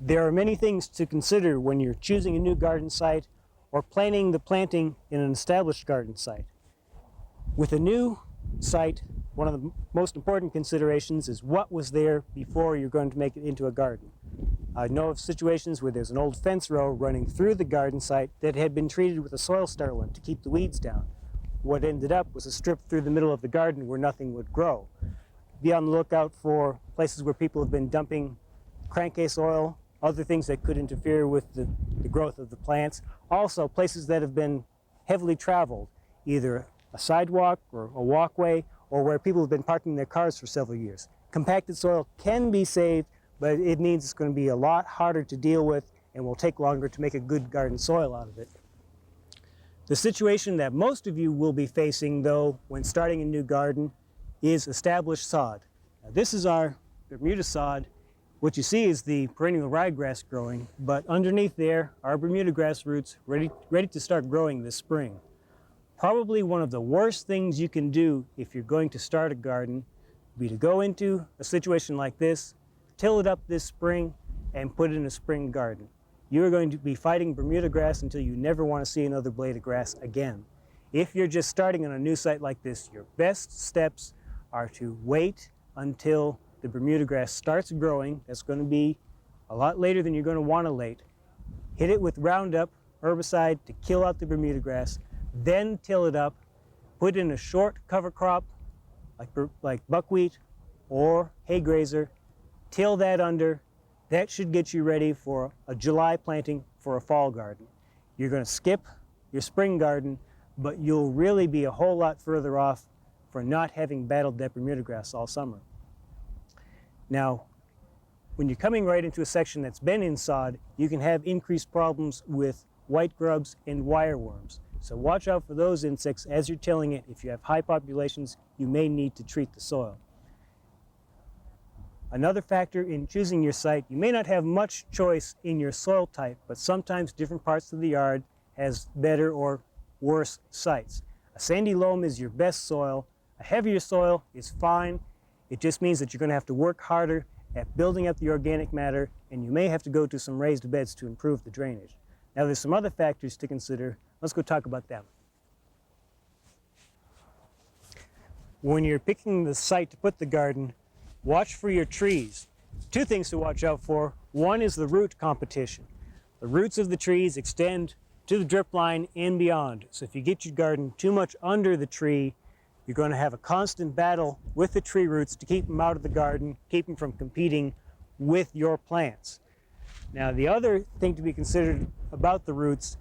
There are many things to consider when you're choosing a new garden site or planning the planting in an established garden site. With a new site, one of the most important considerations is what was there before you're going to make it into a garden. I know of situations where there's an old fence row running through the garden site that had been treated with a soil stirlant to keep the weeds down. What ended up was a strip through the middle of the garden where nothing would grow. Be on the lookout for places where people have been dumping crankcase oil, other things that could interfere with the growth of the plants. Also, places that have been heavily traveled, either a sidewalk or a walkway, or where people have been parking their cars for several years. Compacted soil can be saved, but it means it's going to be a lot harder to deal with and will take longer to make a good garden soil out of it. The situation that most of you will be facing, though, when starting a new garden is established sod. Now, this is our Bermuda sod. What you see is the perennial ryegrass growing, but underneath there are Bermuda grass roots ready to start growing this spring. Probably one of the worst things you can do if you're going to start a garden would be to go into a situation like this, till it up this spring, and put it in a spring garden. You are going to be fighting Bermuda grass until you never want to see another blade of grass again. If you're just starting on a new site like this, your best steps are to wait until the Bermuda grass starts growing. That's going to be a lot later than you're going to want to wait. Hit it with Roundup herbicide to kill out the Bermuda grass, then till it up, put in a short cover crop like buckwheat or hay grazer, till that under. That should get you ready for a July planting for a fall garden. You're going to skip your spring garden, but you'll really be a whole lot further off for not having battled that Bermuda grass all summer. Now, when you're coming right into a section that's been in sod, you can have increased problems with white grubs and wireworms. So watch out for those insects as you're tilling it. If you have high populations, you may need to treat the soil. Another factor in choosing your site, you may not have much choice in your soil type, but sometimes different parts of the yard has better or worse sites. A sandy loam is your best soil. A heavier soil is fine. It just means that you're going to have to work harder at building up the organic matter, and you may have to go to some raised beds to improve the drainage. Now, there's some other factors to consider. Let's go talk about them. When you're picking the site to put the garden, watch for your trees. Two things to watch out for. One is the root competition. The roots of the trees extend to the drip line and beyond. So if you get your garden too much under the tree, you're going to have a constant battle with the tree roots to keep them out of the garden, keep them from competing with your plants. Now, the other thing to be considered about the roots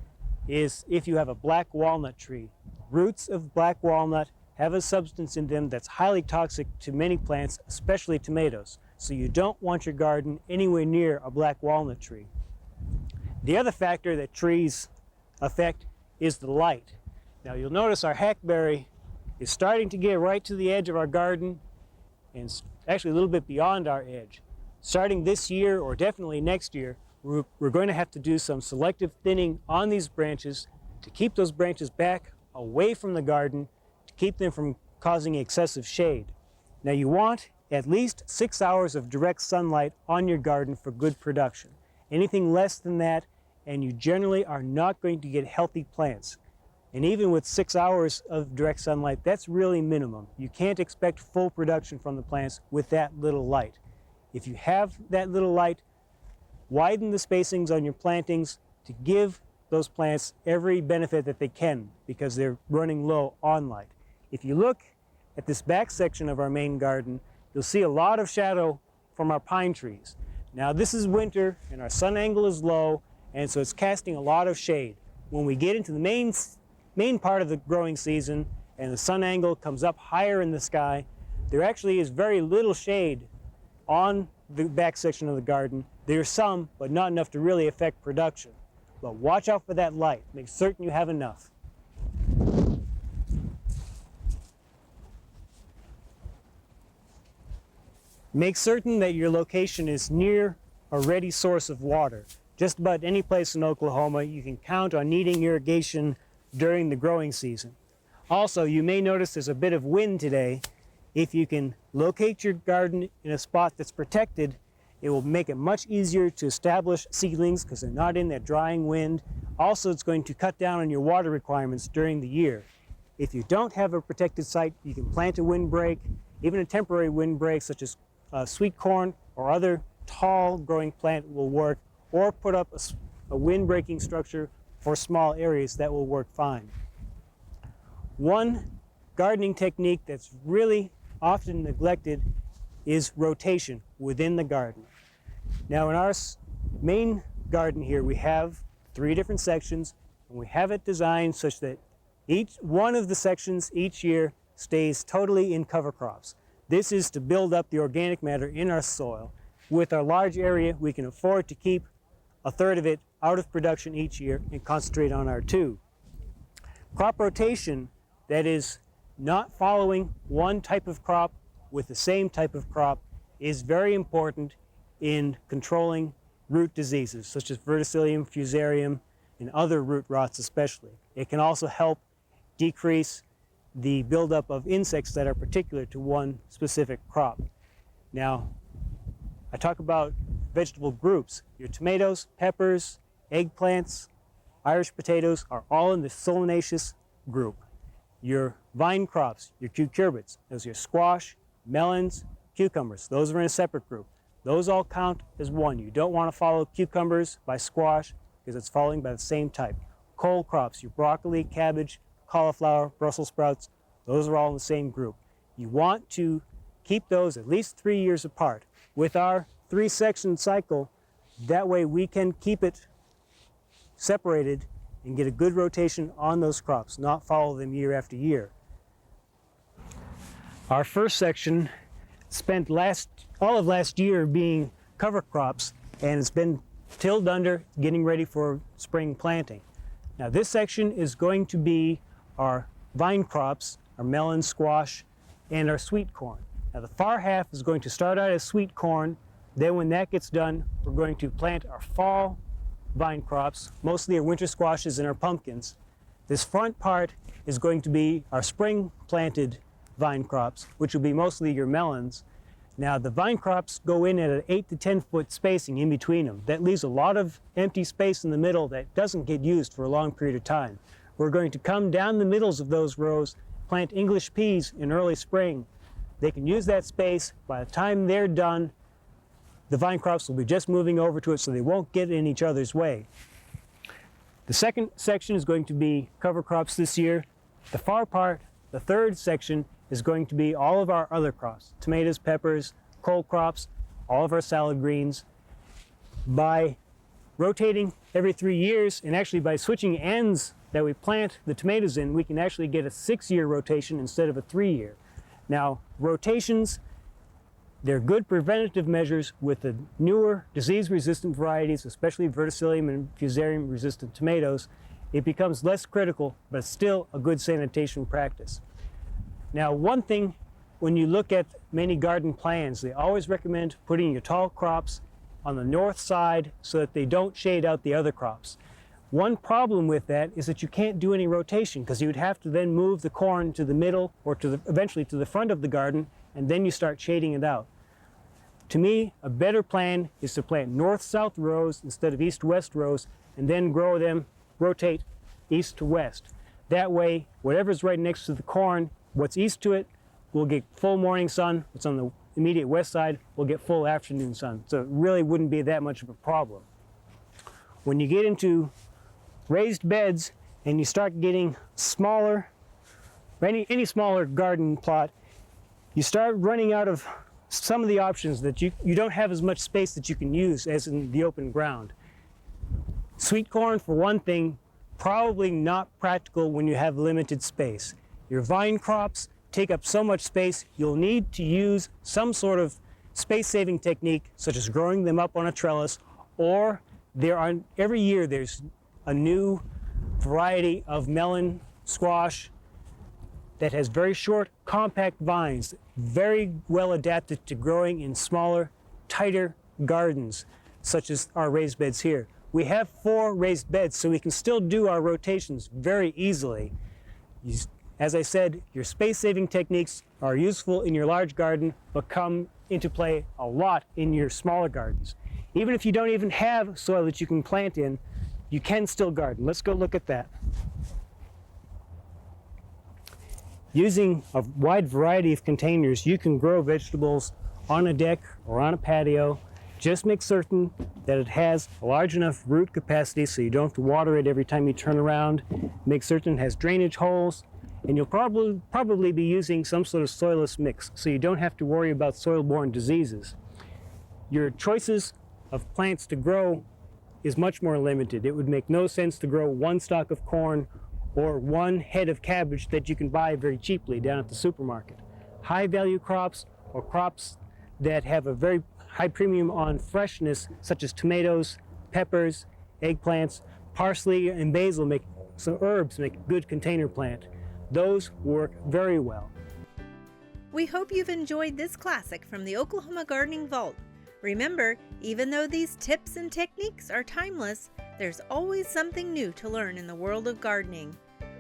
is if you have a black walnut tree. Roots of black walnut have a substance in them that's highly toxic to many plants, especially tomatoes. So you don't want your garden anywhere near a black walnut tree. The other factor that trees affect is the light. Now, you'll notice our hackberry is starting to get right to the edge of our garden, and actually a little bit beyond our edge. Starting this year, or definitely next year, we're going to have to do some selective thinning on these branches to keep those branches back away from the garden, to keep them from causing excessive shade. Now, you want at least 6 hours of direct sunlight on your garden for good production. Anything less than that, and you generally are not going to get healthy plants. And even with 6 hours of direct sunlight, that's really minimum. You can't expect full production from the plants with that little light. If you have that little light, widen the spacings on your plantings to give those plants every benefit that they can, because they're running low on light. If you look at this back section of our main garden, you'll see a lot of shadow from our pine trees. Now, this is winter and our sun angle is low, and so it's casting a lot of shade. When we get into the main part of the growing season and the sun angle comes up higher in the sky, there actually is very little shade on the back section of the garden. There's some, but not enough to really affect production. But watch out for that light. Make certain you have enough. Make certain that your location is near a ready source of water. Just about any place in Oklahoma, you can count on needing irrigation during the growing season. Also, you may notice there's a bit of wind today. If you can locate your garden in a spot that's protected It will make it much easier to establish seedlings because they're not in that drying wind. Also, it's going to cut down on your water requirements during the year. If you don't have a protected site, you can plant a windbreak, even a temporary windbreak such as sweet corn or other tall growing plant will work, or put up a windbreaking structure for small areas that will work fine. One gardening technique that's really often neglected is rotation within the garden. Now in our main garden here, we have 3 different sections, and we have it designed such that each one of the sections each year stays totally in cover crops. This is to build up the organic matter in our soil. With our large area, we can afford to keep a third of it out of production each year and concentrate on our 2. Crop rotation, that is not following one type of crop with the same type of crop, is very important in controlling root diseases such as verticillium, fusarium, and other root rots especially. It can also help decrease the buildup of insects that are particular to one specific crop. Now, I talk about vegetable groups. Your tomatoes, peppers, eggplants, Irish potatoes are all in the solanaceous group. Your vine crops, your cucurbits, those are your squash, melons, cucumbers, those are in a separate group. Those all count as one. You don't want to follow cucumbers by squash because it's following by the same type. Cole crops, your broccoli, cabbage, cauliflower, Brussels sprouts, those are all in the same group. You want to keep those at least 3 years apart. With our 3-section cycle, that way we can keep it separated and get a good rotation on those crops, not follow them year after year. Our first section spent all of last year being cover crops, and it's been tilled under, getting ready for spring planting. Now this section is going to be our vine crops, our melon, squash, and our sweet corn. Now the far half is going to start out as sweet corn. Then when that gets done, we're going to plant our fall vine crops, mostly our winter squashes and our pumpkins. This front part is going to be our spring planted vine crops, which will be mostly your melons. Now the vine crops go in at an 8 to 10 foot spacing in between them. That leaves a lot of empty space in the middle that doesn't get used for a long period of time. We're going to come down the middles of those rows, plant English peas in early spring. They can use that space. By the time they're done, the vine crops will be just moving over to it, so they won't get in each other's way. The second section is going to be cover crops this year. The far part, the third section, is going to be all of our other crops, tomatoes, peppers, cole crops, all of our salad greens. By rotating every 3 years, and actually by switching ends that we plant the tomatoes in, we can actually get a 6-year rotation instead of a 3-year. Now, rotations, they're good preventative measures with the newer disease-resistant varieties, especially verticillium and fusarium-resistant tomatoes. It becomes less critical, but it's still a good sanitation practice. Now, one thing, when you look at many garden plans, they always recommend putting your tall crops on the north side so that they don't shade out the other crops. One problem with that is that you can't do any rotation because you would have to then move the corn to the middle or eventually to the front of the garden, and then you start shading it out. To me, a better plan is to plant north-south rows instead of east-west rows, and then grow them, rotate east to west. That way, whatever's right next to the corn, what's east to it will get full morning sun. What's on the immediate west side will get full afternoon sun. So it really wouldn't be that much of a problem. When you get into raised beds and you start getting smaller, any smaller garden plot, you start running out of some of the options that you don't have as much space that you can use as in the open ground. Sweet corn, for one thing, probably not practical when you have limited space. Your vine crops take up so much space, you'll need to use some sort of space-saving technique, such as growing them up on a trellis, or every year there's a new variety of melon, squash, that has very short, compact vines, very well adapted to growing in smaller, tighter gardens, such as our raised beds here. We have 4 raised beds, so we can still do our rotations very easily. As I said, your space-saving techniques are useful in your large garden, but come into play a lot in your smaller gardens. Even if you don't even have soil that you can plant in, you can still garden. Let's go look at that. Using a wide variety of containers, you can grow vegetables on a deck or on a patio. Just make certain that it has a large enough root capacity so you don't have to water it every time you turn around. Make certain it has drainage holes, and you'll probably be using some sort of soilless mix so you don't have to worry about soil-borne diseases. Your choices of plants to grow is much more limited. It would make no sense to grow one stalk of corn or one head of cabbage that you can buy very cheaply down at the supermarket. High-value crops or crops that have a very high premium on freshness, such as tomatoes, peppers, eggplants, parsley, and basil, some herbs make a good container plant. Those work very well. We hope you've enjoyed this classic from the Oklahoma Gardening Vault. Remember, even though these tips and techniques are timeless, there's always something new to learn in the world of gardening.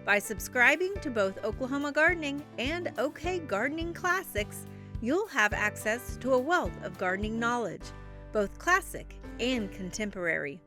By subscribing to both Oklahoma Gardening and OK Gardening Classics, you'll have access to a wealth of gardening knowledge, both classic and contemporary.